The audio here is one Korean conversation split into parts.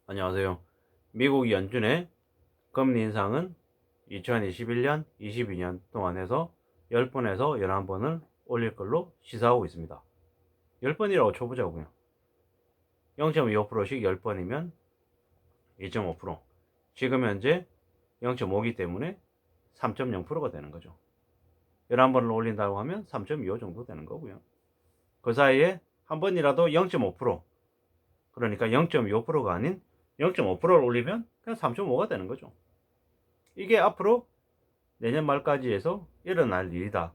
안녕하세요. 미국 연준의 금리 인상은 2021년, 22년 동안 해서 10번에서 11번을 올릴 걸로 시사하고 있습니다. 10번이라고 쳐보자고요. 0.25%씩 10번이면 2.5%. 지금 현재 0.5기 때문에 3.0%가 되는 거죠. 11번을 올린다고 하면 3.25 정도 되는 거고요. 그 사이에 한 번이라도 0.5%, 그러니까 0.25%가 아닌 0.5%를 올리면 그냥 3.5가 되는 거죠. 이게 앞으로 내년 말까지 해서 일어날 일이다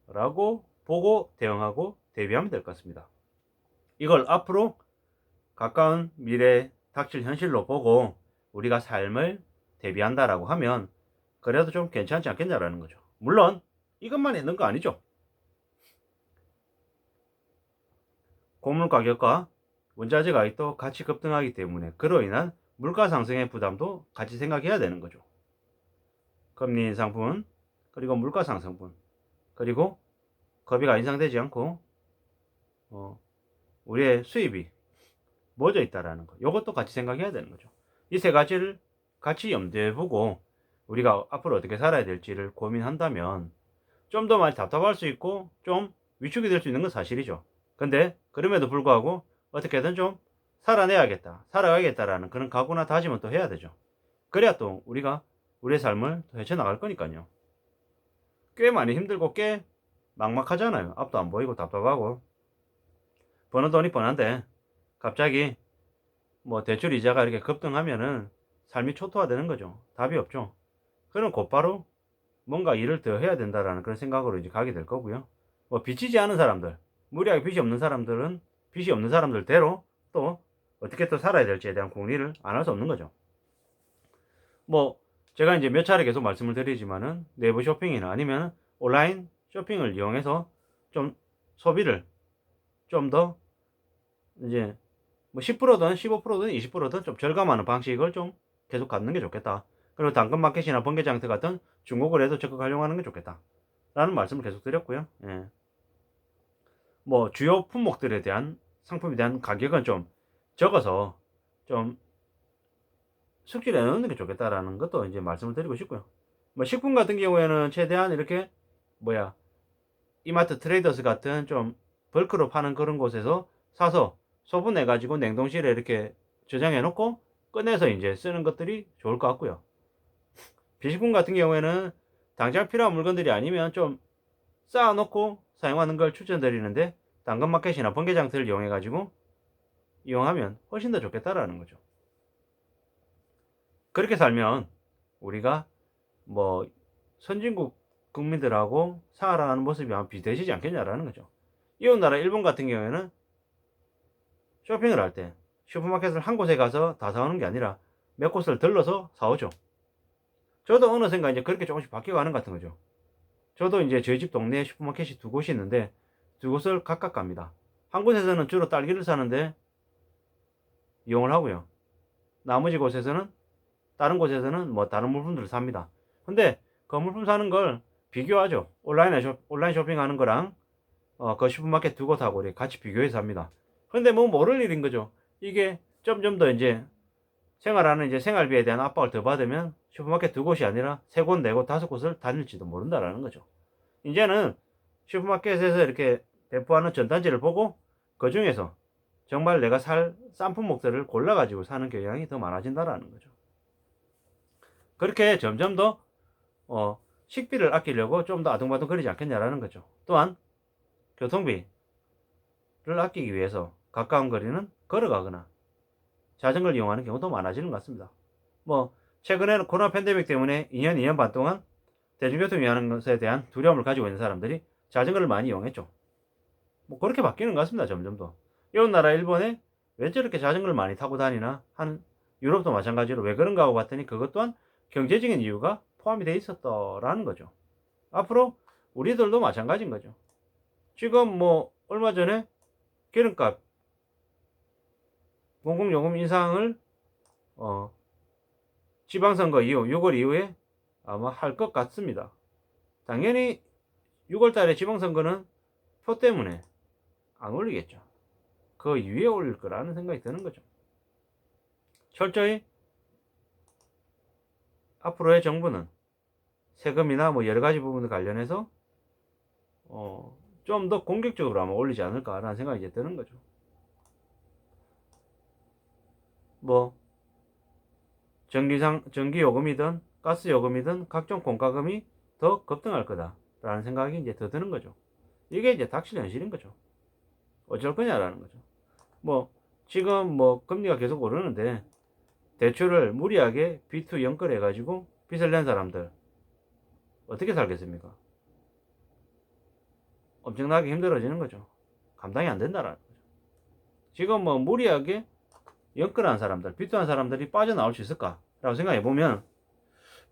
라고 보고 대응하고 대비하면 될 것 같습니다. 이걸 앞으로 가까운 미래에 닥칠 현실로 보고 우리가 삶을 대비한다라고 하면 그래도 좀 괜찮지 않겠냐라는 거죠. 물론 이것만 있는 거 아니죠. 곡물 가격과 원자재 가격도 같이 급등하기 때문에 그로 인한 물가 상승의 부담도 같이 생각해야 되는 거죠. 금리 인상분, 그리고 물가 상승분, 그리고 거비가 인상되지 않고 우리의 수입이 멎어 있다라는 거. 이것도 같이 생각해야 되는 거죠. 이 세 가지를 같이 염두에 보고 우리가 앞으로 어떻게 살아야 될지를 고민한다면 좀 더 많이 답답할 수 있고 좀 위축이 될 수 있는 건 사실이죠. 근데 그럼에도 불구하고 어떻게든 좀 살아내야겠다, 살아가겠다라는 그런 각오나 다짐은 또 해야 되죠. 그래야 또 우리가 우리의 삶을 더 헤쳐나갈 거니까요. 꽤 많이 힘들고 꽤 막막하잖아요. 앞도 안 보이고 답답하고 버는 돈이 뻔한데 갑자기 뭐 대출 이자가 이렇게 급등하면은 삶이 초토화되는 거죠. 답이 없죠. 그럼 곧바로 뭔가 일을 더 해야 된다라는 그런 생각으로 이제 가게 될 거고요. 뭐 빚지지 않은 사람들, 무리하게 빚이 없는 사람들은 빚이 없는 사람들대로 또 어떻게 또 살아야 될지에 대한 궁리를 안 할 수 없는 거죠. 뭐 제가 이제 몇 차례 계속 말씀을 드리지만은 내부 쇼핑이나 아니면 온라인 쇼핑을 이용해서 좀 소비를 좀 더 이제 뭐 10%든 15%든 20%든 좀 절감하는 방식을 좀 계속 갖는 게 좋겠다. 그리고 당근마켓이나 번개장터 같은 중고거래에 도 적극 활용하는 게 좋겠다. 라는 말씀을 계속 드렸고요. 예. 뭐 주요 품목들에 대한 상품에 대한 가격은 좀 적어서 좀 숙지를 해놓는 게 좋겠다라는 것도 이제 말씀을 드리고 싶고요. 뭐 식품 같은 경우에는 최대한 이렇게 뭐야 이마트 트레이더스 같은 좀 벌크로 파는 그런 곳에서 사서 소분해 가지고 냉동실에 이렇게 저장해 놓고 꺼내서 이제 쓰는 것들이 좋을 것 같고요. 비식품 같은 경우에는 당장 필요한 물건들이 아니면 좀 쌓아 놓고 사용하는 걸 추천드리는데 당근마켓이나 번개장터를 이용해 가지고 이용하면 훨씬 더 좋겠다라는 거죠. 그렇게 살면 우리가 뭐 선진국 국민들하고 살아가는 모습이 아마 비슷해지지 않겠냐라는 거죠. 이웃 나라 일본 같은 경우에는 쇼핑을 할 때 슈퍼마켓을 한 곳에 가서 다 사오는 게 아니라 몇 곳을 들러서 사오죠. 저도 어느샌가 이제 그렇게 조금씩 바뀌어가는 것 같은 거죠. 저도 이제 저희 집 동네에 슈퍼마켓이 두 곳이 있는데 두 곳을 각각 갑니다. 한 곳에서는 주로 딸기를 사는데 이용을 하고요. 나머지 곳에서는 다른 곳에서는 뭐 다른 물품들을 삽니다. 근데 그 물품 사는 걸 비교하죠. 온라인 쇼핑하는 거랑 그 슈퍼마켓 두 곳하고 같이 비교해서 합니다. 근데 뭐 모를 일인 거죠. 이게 점점 더 이제 생활하는 이제 생활비에 대한 압박을 더 받으면 슈퍼마켓 두 곳이 아니라 세 곳, 네 곳, 다섯 곳을 다닐지도 모른다라는 거죠. 이제는 슈퍼마켓에서 이렇게 배포하는 전단지를 보고 그 중에서 정말 내가 살 싼 품목들을 골라가지고 사는 경향이 더 많아진다라는 거죠. 그렇게 점점 더 식비를 아끼려고 좀 더 아둥바둥 거리지 않겠냐라는 거죠. 또한 교통비를 아끼기 위해서 가까운 거리는 걸어가거나 자전거를 이용하는 경우도 많아지는 것 같습니다. 뭐 최근에는 코로나 팬데믹 때문에 2년, 2년 반 동안 대중교통 이용하는 것에 대한 두려움을 가지고 있는 사람들이 자전거를 많이 이용했죠. 뭐 그렇게 바뀌는 것 같습니다. 점점 더. 이웃 나라 일본에 왜 저렇게 자전거를 많이 타고 다니나 하는, 유럽도 마찬가지로 왜 그런가 하고 봤더니 그것 또한 경제적인 이유가 포함이 돼 있었더라는 거죠. 앞으로 우리들도 마찬가지인 거죠. 지금 뭐 얼마 전에 기름값 공공요금 인상을 어, 지방선거 이후 6월 이후에 아마 할 것 같습니다. 당연히 6월 달에 지방선거는 표 때문에 안 올리겠죠. 그 이후에 올릴 거라는 생각이 드는 거죠. 철저히 앞으로의 정부는 세금이나 뭐 여러 가지 부분에 관련해서 좀 더 공격적으로 아마 올리지 않을까라는 생각이 이제 드는 거죠. 뭐 전기 요금이든 가스 요금이든 각종 공과금이 더 급등할 거다라는 생각이 이제 더 드는 거죠. 이게 이제 닥칠 현실인 거죠. 어쩔 거냐라는 거죠. 뭐 지금 뭐 금리가 계속 오르는데 대출을 무리하게 B2 연끌해 가지고 빚을 낸 사람들 어떻게 살겠습니까? 엄청나게 힘들어지는 거죠. 감당이 안 된다라는 거죠. 지금 뭐 무리하게 연끌한 사람들, 빚한 사람들이 빠져나올 수 있을까라고 생각해 보면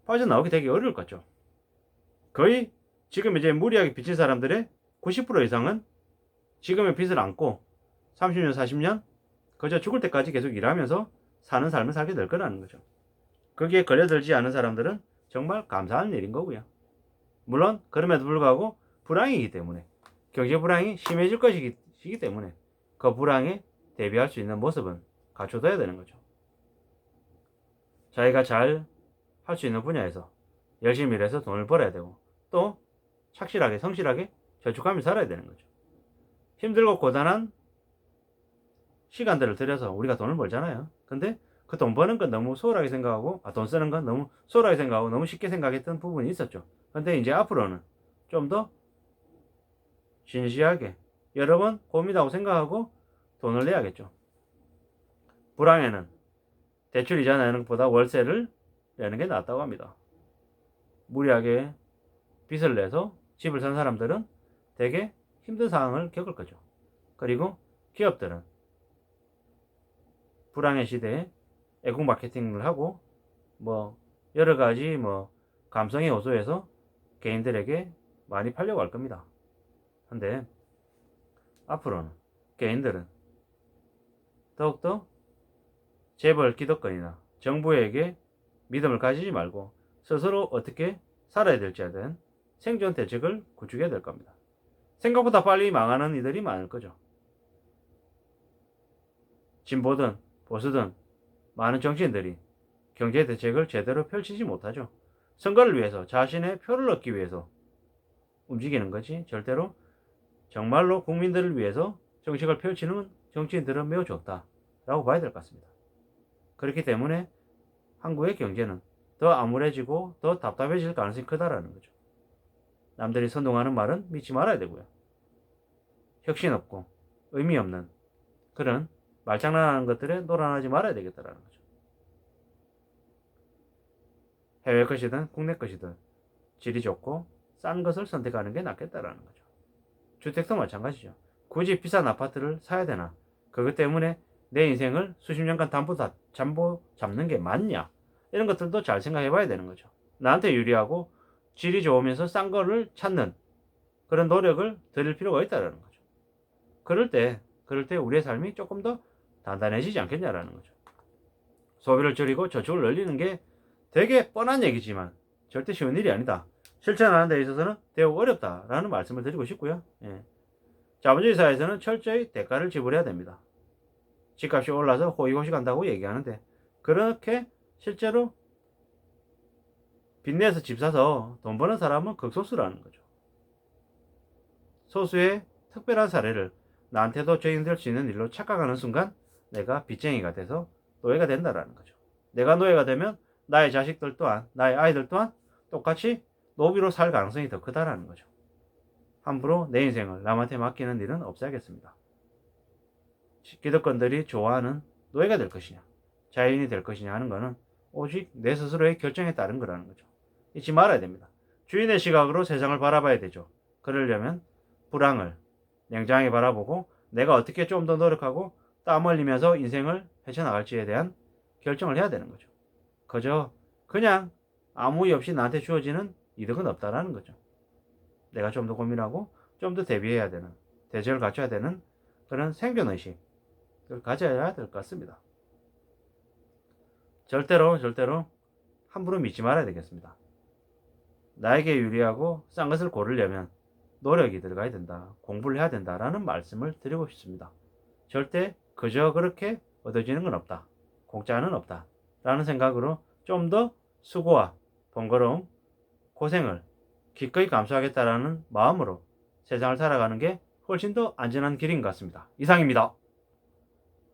빠져나오기 되게 어려울 것 같죠. 거의 지금 이제 무리하게 빚진 사람들의 90% 이상은 지금의 빚을 안고 30년, 40년 그저 죽을 때까지 계속 일하면서 사는 삶을 살게 될 거라는 거죠. 거기에 걸려들지 않은 사람들은 정말 감사한 일인 거고요. 물론 그럼에도 불구하고 불황이기 때문에 경제 불황이 심해질 것이기 때문에 그 불황에 대비할 수 있는 모습은 갖춰둬야 되는 거죠. 자기가 잘 할 수 있는 분야에서 열심히 일해서 돈을 벌어야 되고 또 착실하게 성실하게 저축하며 살아야 되는 거죠. 힘들고 고단한 시간들을 들여서 우리가 돈을 벌잖아요. 근데 그 돈 버는 건 너무 소홀하게 생각하고 돈 쓰는 건 너무 소홀하게 생각하고 너무 쉽게 생각했던 부분이 있었죠. 근데 이제 앞으로는 좀 더 진지하게 여러 번 고민하고 생각하고 돈을 내야겠죠. 불황에는 대출 이자 내는 것보다 월세를 내는 게 낫다고 합니다. 무리하게 빚을 내서 집을 산 사람들은 되게 힘든 상황을 겪을 거죠. 그리고 기업들은 불황의 시대에 애국 마케팅을 하고 뭐 여러 가지 뭐 감성에 호소해서 개인들에게 많이 팔려고 할 겁니다. 근데 앞으로는 개인들은 더욱더 재벌 기득권이나 정부에게 믿음을 가지지 말고 스스로 어떻게 살아야 될지에 대한 생존 대책을 구축해야 될 겁니다. 생각보다 빨리 망하는 이들이 많을 거죠. 진보든 보수든 많은 정치인들이 경제 대책을 제대로 펼치지 못하죠. 선거를 위해서 자신의 표를 얻기 위해서 움직이는 거지 절대로 정말로 국민들을 위해서 정책을 펼치는 정치인들은 매우 적다라고 봐야 될 것 같습니다. 그렇기 때문에 한국의 경제는 더 암울해지고 더 답답해질 가능성이 크다라는 거죠. 남들이 선동하는 말은 믿지 말아야 되고요. 혁신 없고 의미 없는 그런 말장난하는 것들에 놀아나지 말아야 되겠다라는 거죠. 해외 것이든 국내 것이든 질이 좋고 싼 것을 선택하는 게 낫겠다라는 거죠. 주택도 마찬가지죠. 굳이 비싼 아파트를 사야 되나? 그것 때문에 내 인생을 수십 년간 담보 잡는 게 맞냐? 이런 것들도 잘 생각해 봐야 되는 거죠. 나한테 유리하고 질이 좋으면서 싼 거를 찾는 그런 노력을 들일 필요가 있다는 거죠. 그럴 때 우리의 삶이 조금 더 단단해지지 않겠냐라는 거죠. 소비를 줄이고 저축을 늘리는 게 되게 뻔한 얘기지만 절대 쉬운 일이 아니다. 실천하는 데 있어서는 매우 어렵다라는 말씀을 드리고 싶고요. 자본주의 사회에서는 철저히 대가를 지불해야 됩니다. 집값이 올라서 호의호식 한다고 얘기하는데 그렇게 실제로 빚내서 집 사서 돈 버는 사람은 극소수라는 거죠. 소수의 특별한 사례를 나한테도 적용될 수 있는 일로 착각하는 순간 내가 빚쟁이가 돼서 노예가 된다라는 거죠. 내가 노예가 되면 나의 자식들 또한 나의 아이들 또한 똑같이 노비로 살 가능성이 더 크다라는 거죠. 함부로 내 인생을 남한테 맡기는 일은 없어야겠습니다. 기득권들이 좋아하는 노예가 될 것이냐 자유인이 될 것이냐 하는 것은 오직 내 스스로의 결정에 따른 거라는 거죠. 잊지 말아야 됩니다. 주인의 시각으로 세상을 바라봐야 되죠. 그러려면 불황을 냉정하게 바라보고 내가 어떻게 좀 더 노력하고 땀 흘리면서 인생을 헤쳐나갈지에 대한 결정을 해야 되는 거죠. 그저 그냥 아무 이유 없이 나한테 주어지는 이득은 없다라는 거죠. 내가 좀 더 고민하고 좀 더 대비해야 되는 대책을 갖춰야 되는 그런 생존의식을 가져야 될 것 같습니다. 절대로 함부로 믿지 말아야 되겠습니다. 나에게 유리하고 싼 것을 고르려면 노력이 들어가야 된다. 공부를 해야 된다라는 말씀을 드리고 싶습니다. 절대 그저 그렇게 얻어지는 건 없다. 공짜는 없다 라는 생각으로 좀 더 수고와 번거로움, 고생을 기꺼이 감수하겠다라는 마음으로 세상을 살아가는 게 훨씬 더 안전한 길인 것 같습니다. 이상입니다.